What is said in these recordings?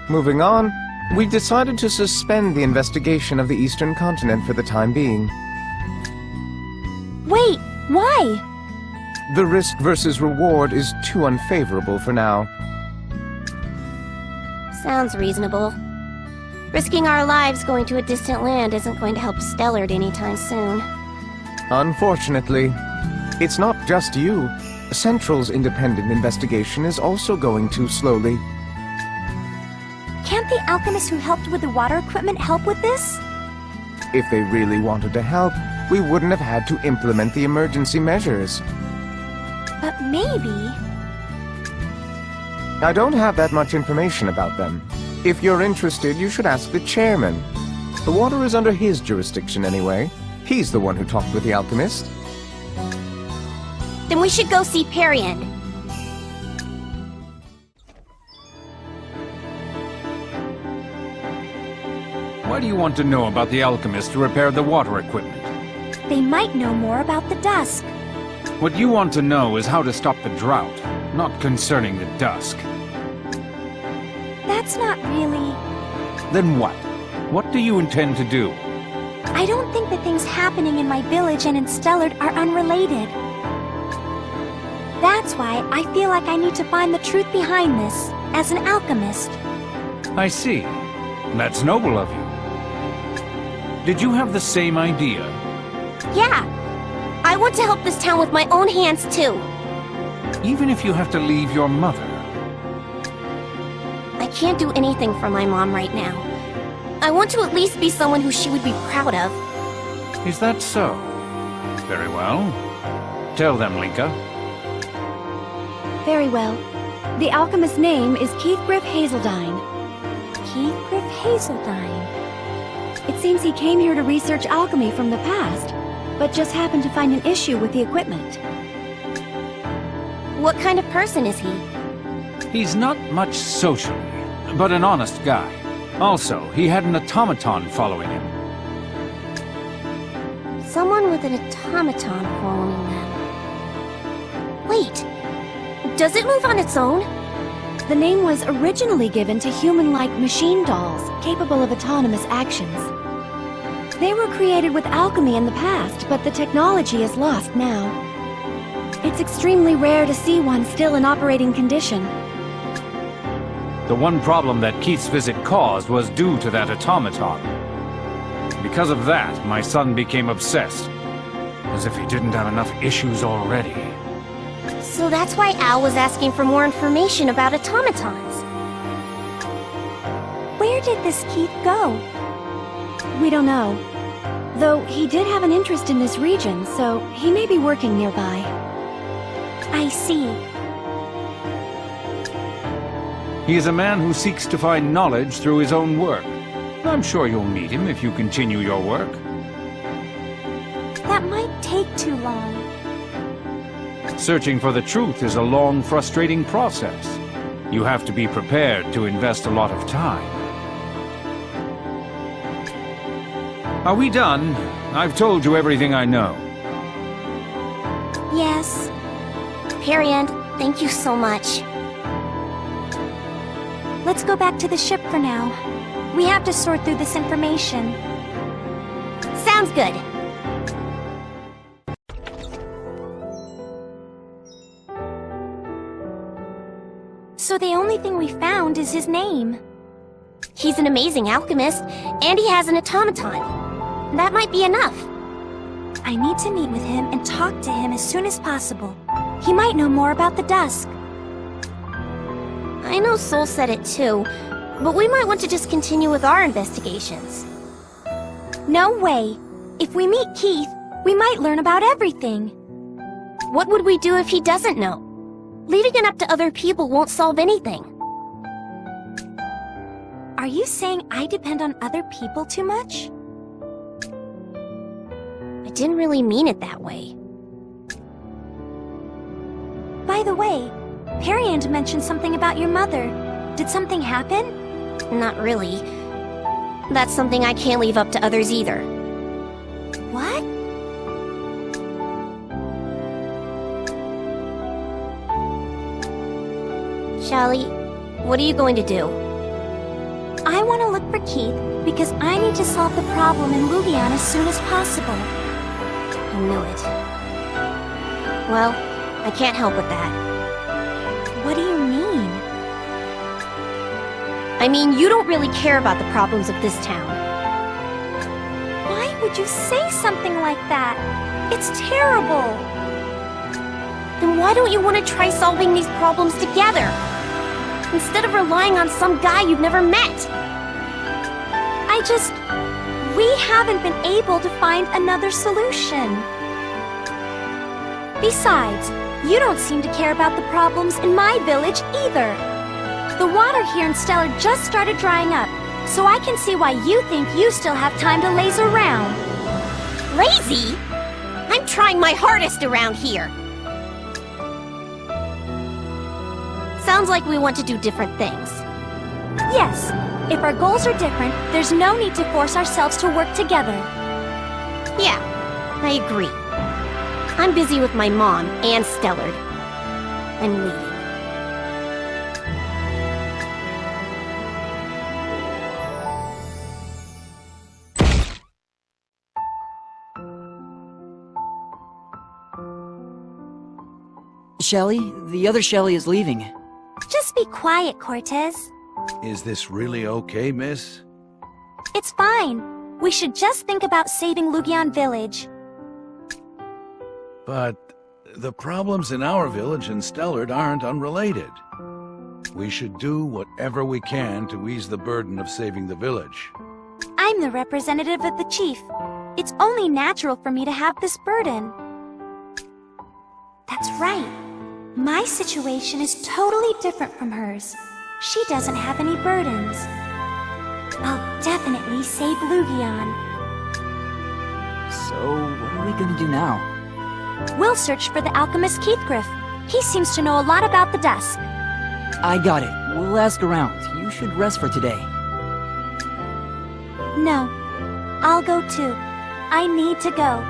Moving on, we decided to suspend the investigation of the Eastern Continent for the time being. Wait, why? The risk versus reward is too unfavorable for now. Sounds reasonable. Risking our lives going to a distant land isn't going to help Stellard anytime soon. Unfortunately, it's not just you. Central's independent investigation is also going too slowly. Can't the alchemists who helped with the water equipment help with this? If they really wanted to help, we wouldn't have had to implement the emergency measures. But maybe... I don't have that much information about them. If you're interested, you should ask the chairman. The water is under his jurisdiction anyway. He's the one who talked with the alchemist. Then we should go see Perian. Why do you want to know about the alchemist to repair the water equipment? They might know more about the Dusk. What you want to know is how to stop the drought, not concerning the Dusk. That's not really... Then what? What do you intend to do? I don't think the things happening in my village and in Stellard are unrelated. That's why I feel like I need to find the truth behind this, as an alchemist. I see. That's noble of you. Did you have the same idea? Yeah. I want to help this town with my own hands, too. Even if you have to leave your mother? I can't do anything for my mom right now. I want to at least be someone who she would be proud of. Is that so? Very well. Tell them, Linka. Very well. The alchemist's name is Keithgriff Hazeldine. Keithgriff Hazeldine. It seems he came here to research alchemy from the past, but just happened to find an issue with the equipment. What kind of person is he? He's not much socially, but an honest guy. Also, he had an automaton following him. Someone with an automaton following them. Wait, does it move on its own? The name was originally given to human-like machine dolls, capable of autonomous actions. They were created with alchemy in the past, but the technology is lost now. It's extremely rare to see one still in operating condition. The one problem that Keith's visit caused was due to that automaton. Because of that, my son became obsessed. As if he didn't have enough issues already. So that's why Al was asking for more information about automatons. Where did this Keith go? We don't know. Though he did have an interest in this region, so he may be working nearby. I see. He is a man who seeks to find knowledge through his own work. I'm sure you'll meet him if you continue your work. That might take too long. Searching for the truth is a long, frustrating process. You have to be prepared to invest a lot of time. Are we done? I've told you everything I know. Yes. Perian, thank you so much. Let's go back to the ship for now. We have to sort through this information. Sounds good. So the only thing we found is his name. He's an amazing alchemist, and he has an automaton. That might be enough. I need to meet with him and talk to him as soon as possible. He might know more about the Dusk. I know Sol said it too, but we might want to just continue with our investigations. No way. If we meet Keith, We might learn about everything. What would we do if he doesn't know? Leaving it up to other people won't solve anything. Are you saying I depend on other people too much? I didn't really mean it that way. By the way, Periand mentioned something about your mother. Did something happen? Not really. That's something I can't leave up to others either. What? Shallie, what are you going to do? I want to look for Keith because I need to solve the problem in Lugion as soon as possible. I knew it. Well, I can't help with that. What do you mean? I mean, you don't really care about the problems of this town. Why would you say something like that? It's terrible! Then why don't you want to try solving these problems together? Instead of relying on some guy you've never met. We haven't been able to find another solution. Besides, you don't seem to care about the problems in my village either. The water here in Stellar just started drying up, so I can see why you think you still have time to laze around. Lazy? I'm trying my hardest around here. Sounds like we want to do different things. Yes, if our goals are different, there's no need to force ourselves to work together. Yeah, I agree. I'm busy with my mom and Stellard. I'm leaving. Shallie, the other Shallie is leaving. Just be quiet, Cortez. Is this really okay, miss? It's fine. We should just think about saving Lugion Village. But the problems in our village and Stellard aren't unrelated. We should do whatever we can to ease the burden of saving the village. I'm the representative of the chief. It's only natural for me to have this burden. That's right. My situation is totally different from hers. She doesn't have any burdens. I'll definitely save Lugion. So, what are we gonna do now? We'll search for the alchemist Keithgriff. He seems to know a lot about the Dusk. I got it. We'll ask around. You should rest for today. No, I'll go too. I need to go.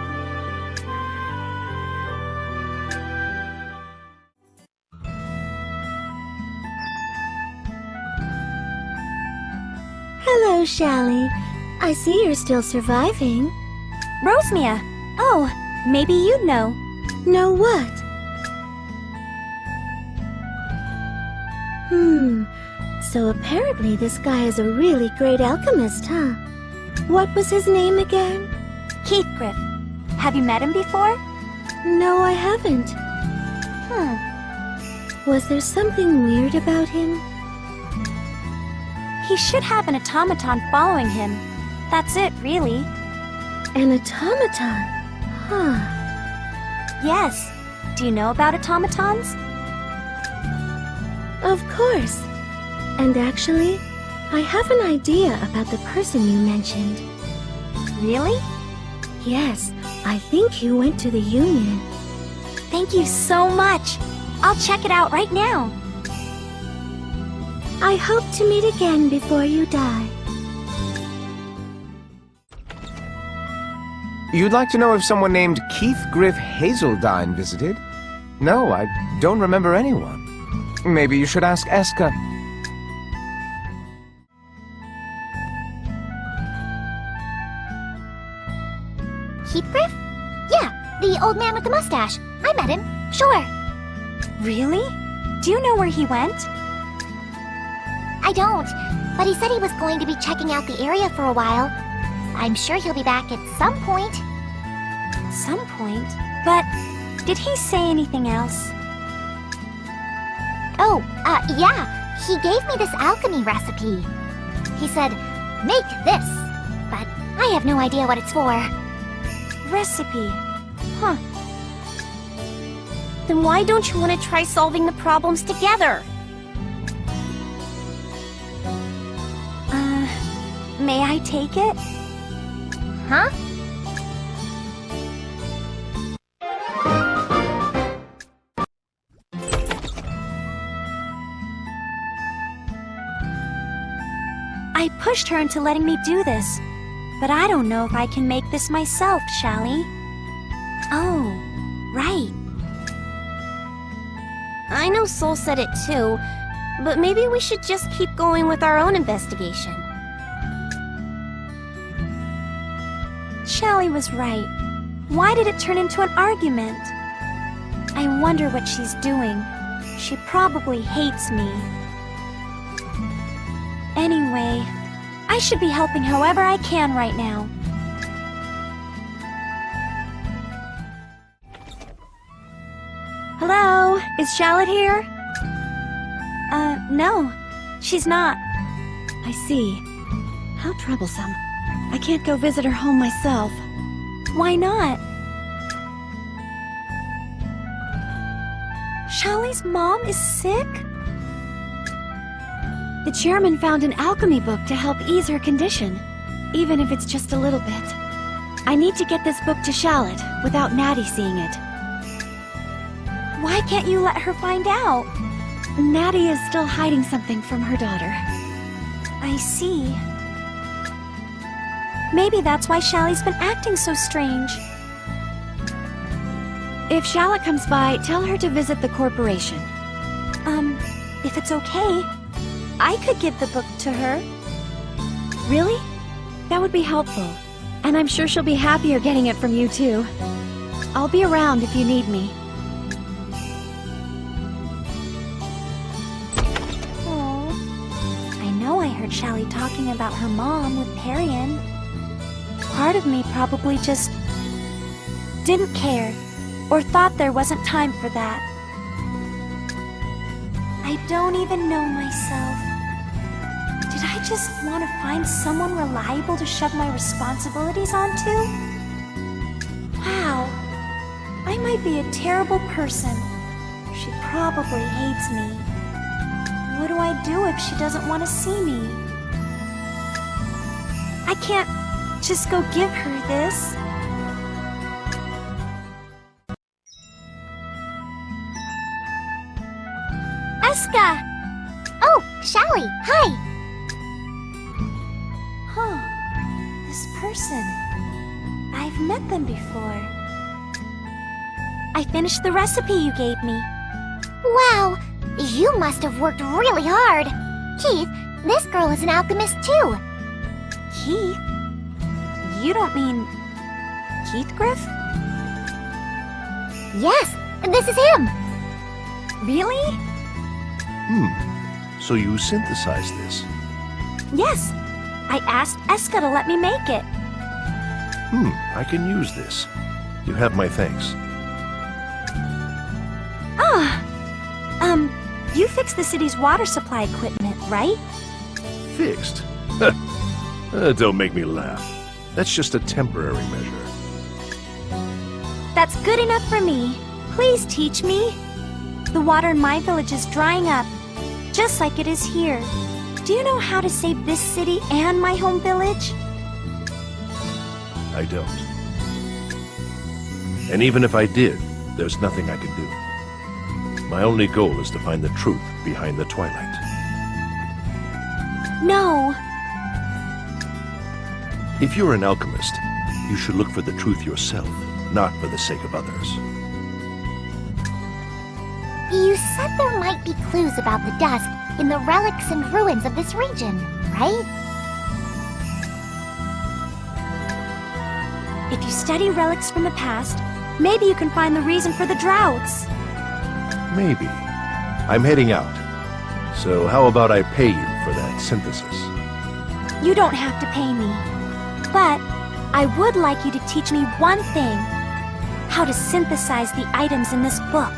Hello, Shallie. I see you're still surviving. Rosemia! Oh, maybe you know. Know what? So apparently this guy is a really great alchemist, huh? What was his name again? Keithgriff. Have you met him before? No, I haven't. Was there something weird about him? He should have an automaton following him. That's it, really. An automaton? Huh. Yes. Do you know about automatons? Of course. And actually, I have an idea about the person you mentioned. Really? Yes, I think he went to the Union. Thank you so much. I'll check it out right now. I hope to meet again before you die. You'd like to know if someone named Keithgriff Hazeldine visited? No, I don't remember anyone. Maybe you should ask Escha. Keithgriff? Yeah, the old man with the mustache. I met him. Sure. Really? Do you know where he went? I don't, but he said he was going to be checking out the area for a while. I'm sure he'll be back at some point. Some point? But did he say anything else? Oh, yeah. He gave me this alchemy recipe. He said, make this, but I have no idea what it's for. recipe. Huh. Then why don't you want to try solving the problems together? May I take it? Huh? I pushed her into letting me do this, but I don't know if I can make this myself, Shallie. Oh, right. I know Soul said it too, but maybe we should just keep going with our own investigation. Shallie was right. Why did it turn into an argument? I wonder what she's doing. She probably hates me. Anyway, I should be helping however I can right now. Hello? Is Shallotte here? No. She's not. I see. How troublesome. I can't go visit her home myself. Why not? Shallie's mom is sick? The chairman found an alchemy book to help ease her condition, even if it's just a little bit. I need to get this book to Shallotte without Natty seeing it. Why can't you let her find out? Natty is still hiding something from her daughter. I see. Maybe that's why Shallie's been acting so strange. If Shallotte comes by, tell her to visit the corporation. If it's okay, I could give the book to her. Really? That would be helpful. And I'm sure she'll be happier getting it from you, too. I'll be around if you need me. Oh, I know I heard Shallie talking about her mom with Parian. Part of me probably just didn't care, or thought there wasn't time for that. I don't even know myself. Did I just want to find someone reliable to shove my responsibilities onto? Wow, I might be a terrible person. She probably hates me. What do I do if she doesn't want to see me? I can't just go give her this. Escha! Oh, Shallie, hi! Huh. This person. I've met them before. I finished the recipe you gave me. Wow, you must have worked really hard. Keith, this girl is an alchemist too. Keith? You don't mean Heathcliff? Yes, this is him. Really? So you synthesized this? Yes. I asked Escha to let me make it. I can use this. You have my thanks. You fixed the city's water supply equipment, right? Fixed? Don't make me laugh. That's just a temporary measure. That's good enough for me. Please teach me. The water in my village is drying up, just like it is here. Do you know how to save this city and my home village? I don't. And even if I did, there's nothing I can do. My only goal is to find the truth behind the twilight. No. If you're an alchemist, you should look for the truth yourself, not for the sake of others. You said there might be clues about the dusk in the relics and ruins of this region, right? If you study relics from the past, maybe you can find the reason for the droughts. Maybe. I'm heading out. So how about I pay you for that synthesis? You don't have to pay me. But I would like you to teach me one thing. How to synthesize the items in this book.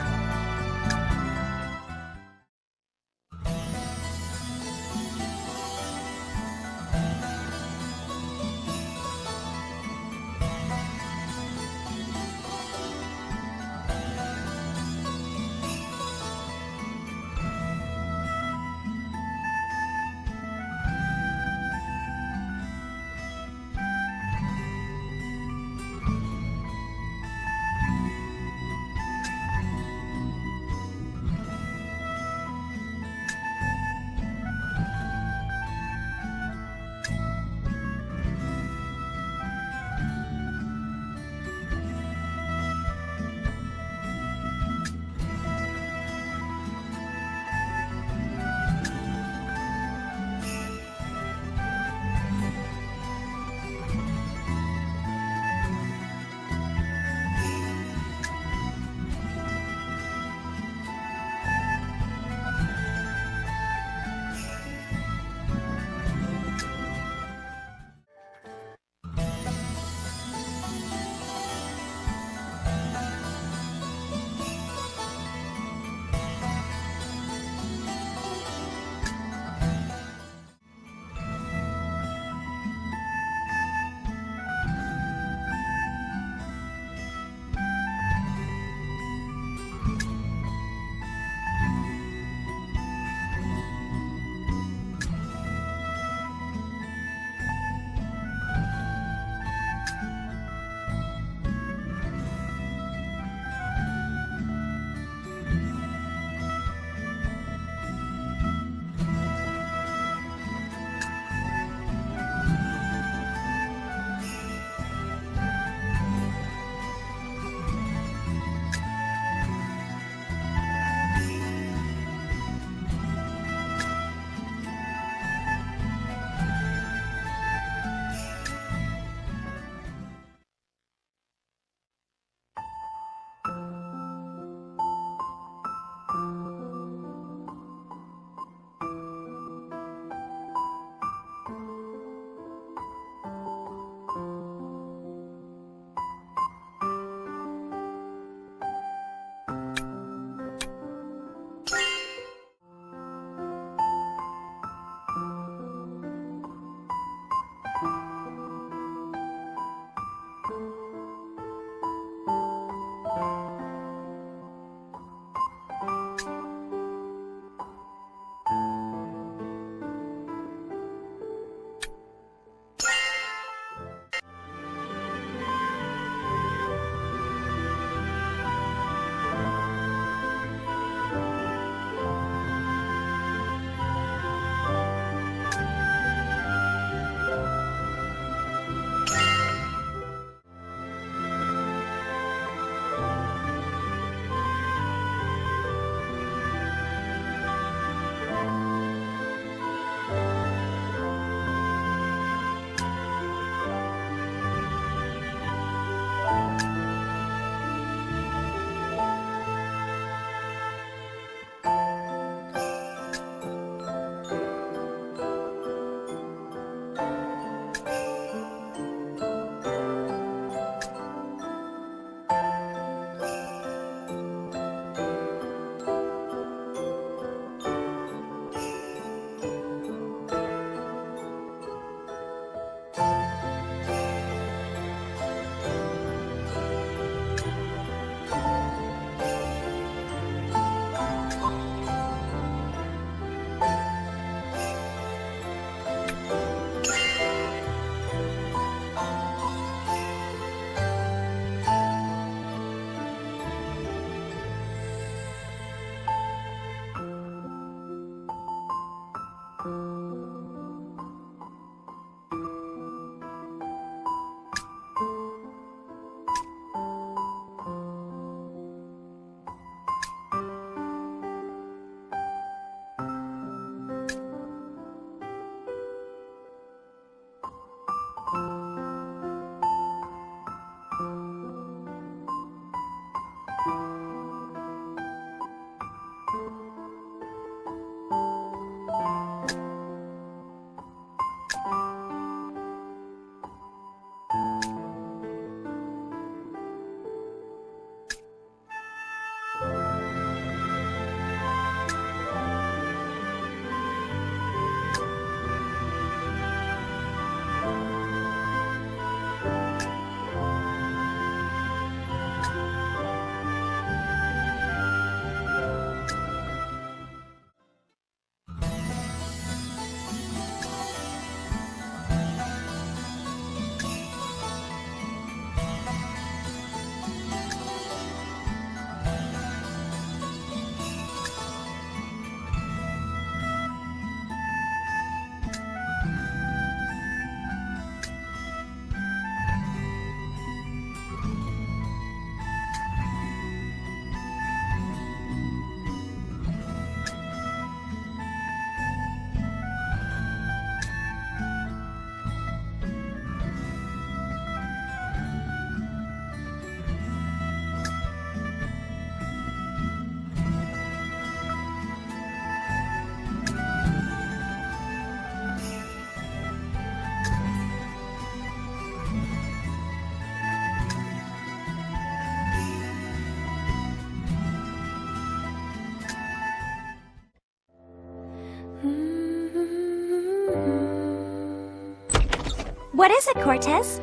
What is it, Cortez?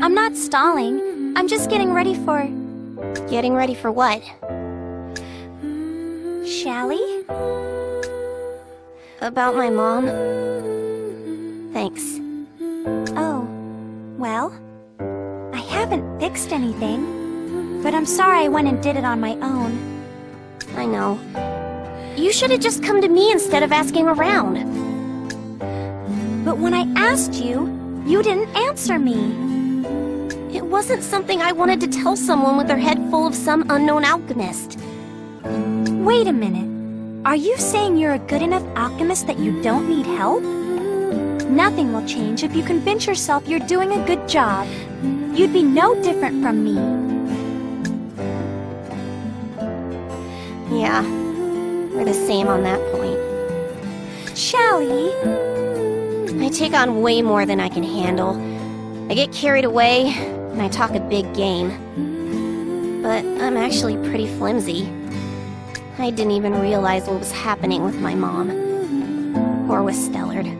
I'm not stalling. I'm just getting ready for... Getting ready for what? Shallie? About my mom? Thanks. Oh, well, I haven't fixed anything, but I'm sorry I went and did it on my own. I know. You should have just come to me instead of asking around. But when I asked you, you didn't answer me. It wasn't something I wanted to tell someone with their head full of some unknown alchemist. Wait a minute. Are you saying you're a good enough alchemist that you don't need help? Nothing will change if you convince yourself you're doing a good job. You'd be no different from me. Yeah, we're the same on that point. Shallie! I take on way more than I can handle. I get carried away, and I talk a big game. But I'm actually pretty flimsy. I didn't even realize what was happening with my mom. Or with Stellard.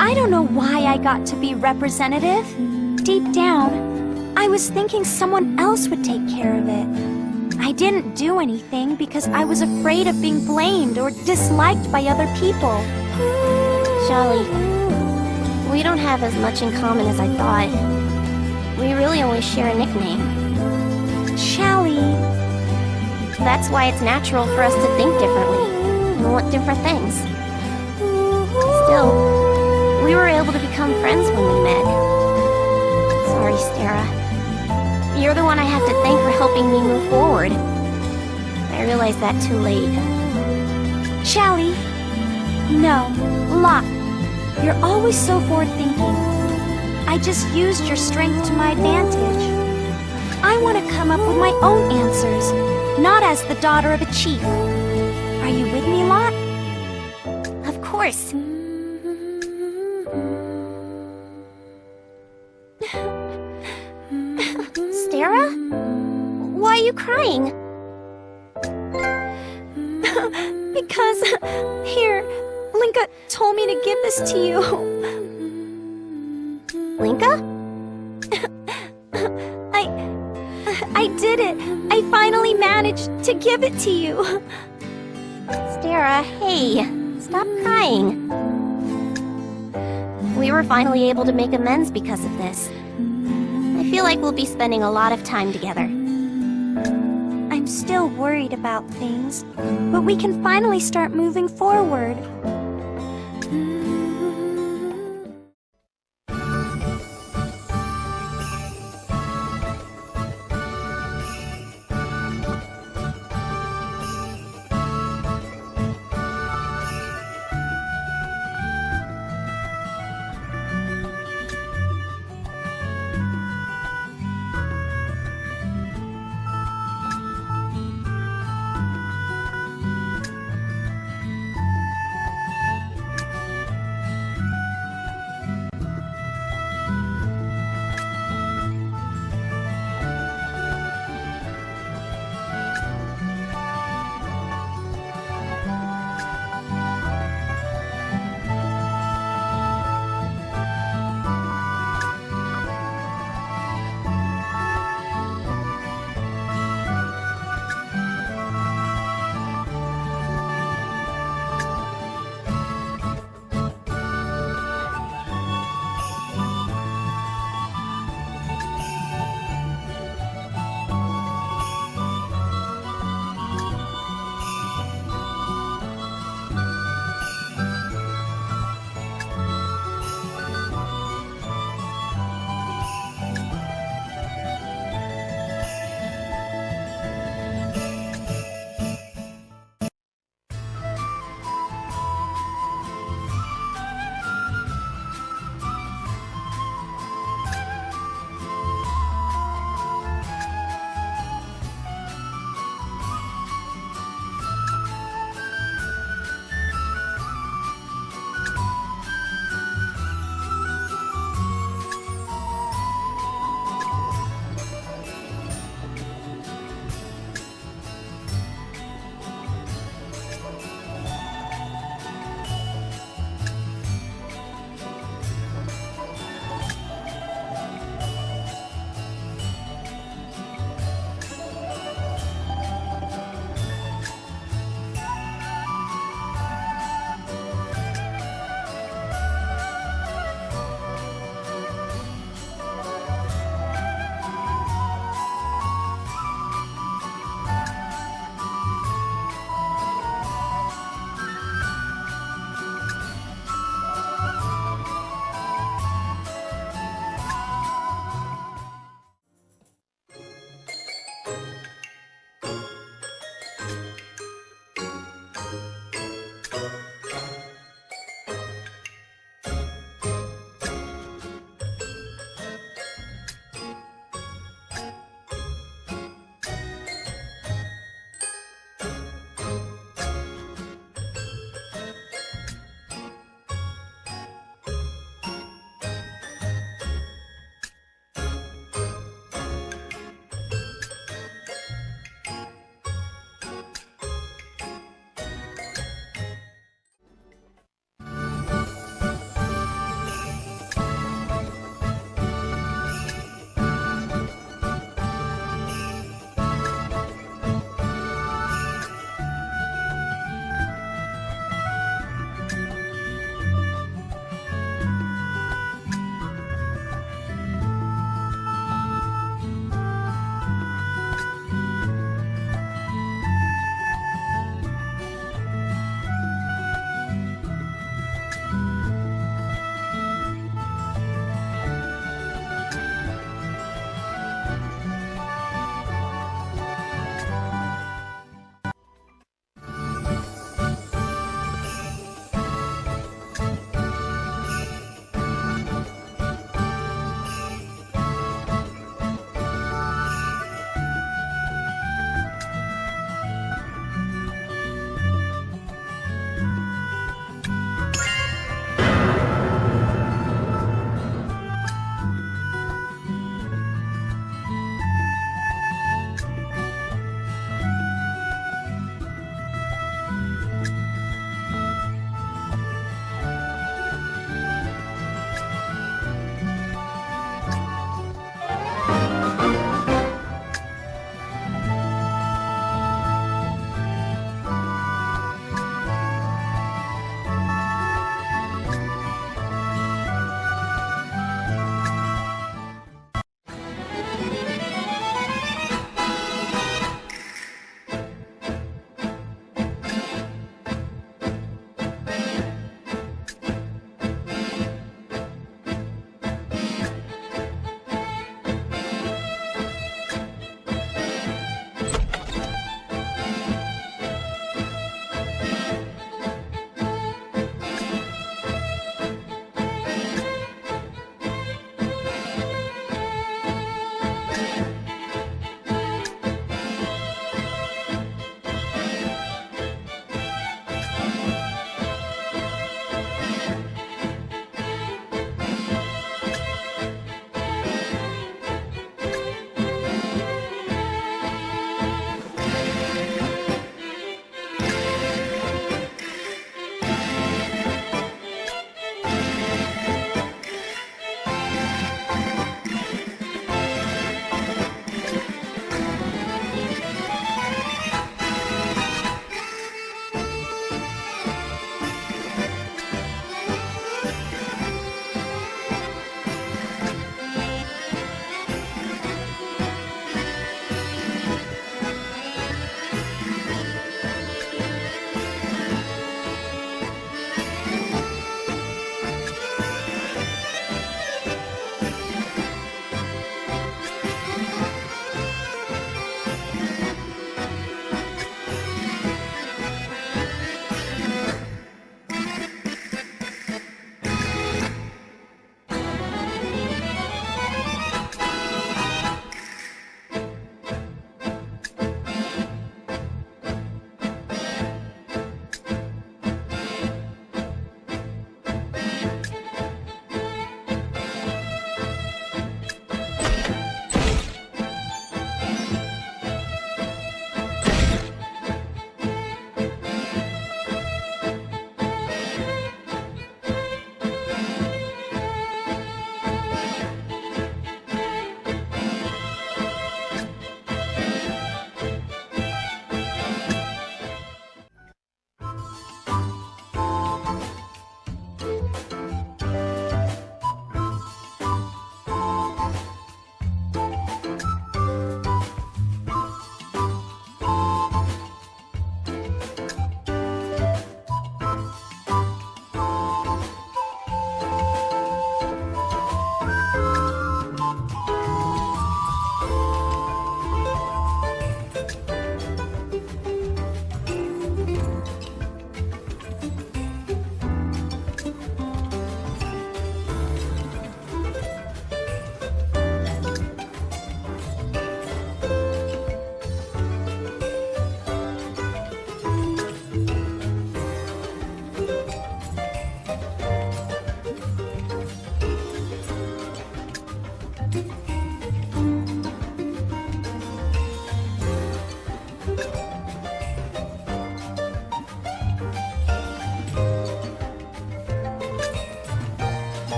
I don't know why I got to be representative. Deep down, I was thinking someone else would take care of it. I didn't do anything because I was afraid of being blamed or disliked by other people. Shallie, we don't have as much in common as I thought. We really only share a nickname. Shallie. That's why it's natural for us to think differently and want different things. Still, we were able to become friends when we met. Sorry, Stera. You're the one I have to thank for helping me move forward. I realized that too late. Shallie. No, Locke. You're always so forward-thinking. I just used your strength to my advantage. I want to come up with my own answers, not as the daughter of a chief. Are you with me, Locke? Of course. Stera? Why are you crying? Because... Here, Linka told me to give this to you. Linka? I did it! I finally managed to give it to you! Stera, hey, stop crying. We were finally able to make amends because of this. I feel like we'll be spending a lot of time together. I'm still worried about things, but we can finally start moving forward.